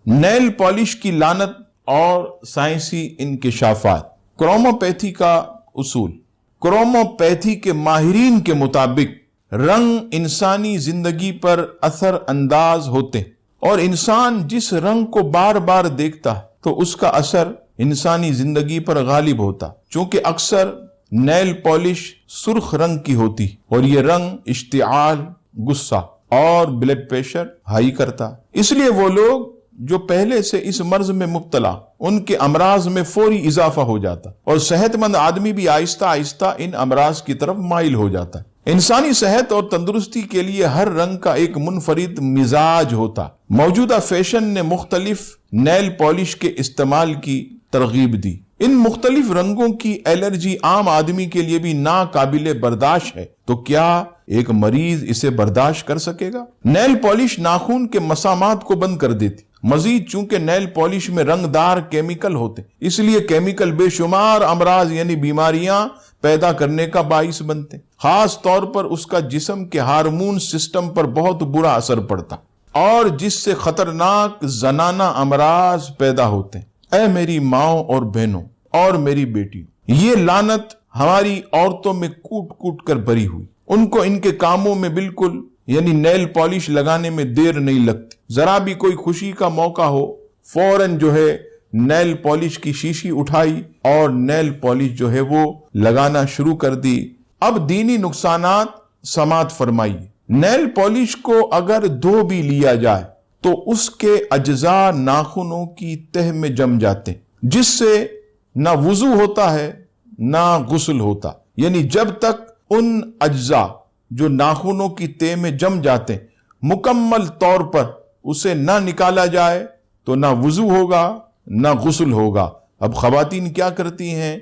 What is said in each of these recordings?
Nail polish کی لعنت اور سائنسی انکشافات۔ کروموپیتھی کا اصول۔ کروموپیتھی کے ماہرین کے مطابق رنگ انسانی زندگی پر اثر انداز ہوتے ہیں، اور انسان جس رنگ کو بار بار دیکھتا ہے تو اس کا اثر انسانی زندگی پر غالب ہوتا، چونکہ اکثر نیل پالش سرخ رنگ کی ہوتی اور یہ رنگ اشتعال، غصہ اور بلڈ پریشر ہائی کرتا۔ اس لیے وہ لوگ جو پہلے سے اس مرض میں مبتلا، ان کے امراض میں فوری اضافہ ہو جاتا، اور صحت مند آدمی بھی آہستہ آہستہ ان امراض کی طرف مائل ہو جاتا ہے۔ انسانی صحت اور تندرستی کے لیے ہر رنگ کا ایک منفرد مزاج ہوتا۔ موجودہ فیشن نے مختلف نیل پالش کے استعمال کی ترغیب دی۔ ان مختلف رنگوں کی الرجی عام آدمی کے لیے بھی ناقابل برداشت ہے، تو کیا ایک مریض اسے برداشت کر سکے گا؟ نیل پالش ناخن کے مسامات کو بند کر دیتی۔ مزید چونکہ نیل پالش میں رنگ دار کیمیکل ہوتے، اس لیے کیمیکل بے شمار امراض یعنی بیماریاں پیدا کرنے کا باعث بنتے، خاص طور پر اس کا جسم کے ہارمون سسٹم پر بہت برا اثر پڑتا، اور جس سے خطرناک زنانہ امراض پیدا ہوتے ہیں۔ اے میری ماؤں اور بہنوں اور میری بیٹیوں، یہ لعنت ہماری عورتوں میں کوٹ کوٹ کر بھری ہوئی۔ ان کو ان کے کاموں میں بالکل یعنی نیل پالش لگانے میں دیر نہیں لگتی۔ ذرا بھی کوئی خوشی کا موقع ہو، فوراً نیل پالش کی شیشی اٹھائی اور نیل پالش وہ لگانا شروع کر دی۔ اب دینی نقصانات سماعت فرمائیے۔ نیل پالش کو اگر دھو بھی لیا جائے تو اس کے اجزاء ناخنوں کی تہ میں جم جاتے، جس سے نہ وضو ہوتا ہے نہ غسل ہوتا۔ یعنی جب تک ان اجزاء جو ناخنوں کی تہ میں جم جاتے مکمل طور پر اسے نہ نکالا جائے تو نہ وضو ہوگا نہ غسل ہوگا۔ اب خواتین کیا کرتی ہیں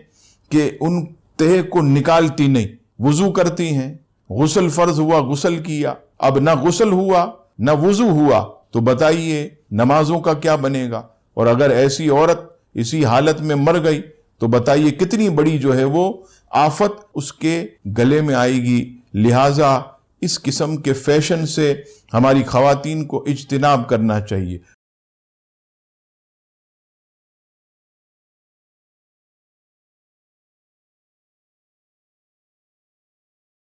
کہ ان تہ کو نکالتی نہیں، وضو کرتی ہیں، غسل فرض ہوا غسل کیا، اب نہ غسل ہوا نہ وضو ہوا، تو بتائیے نمازوں کا کیا بنے گا؟ اور اگر ایسی عورت اسی حالت میں مر گئی تو بتائیے کتنی بڑی وہ آفت اس کے گلے میں آئے گی۔ لہٰذا اس قسم کے فیشن سے ہماری خواتین کو اجتناب کرنا چاہیے۔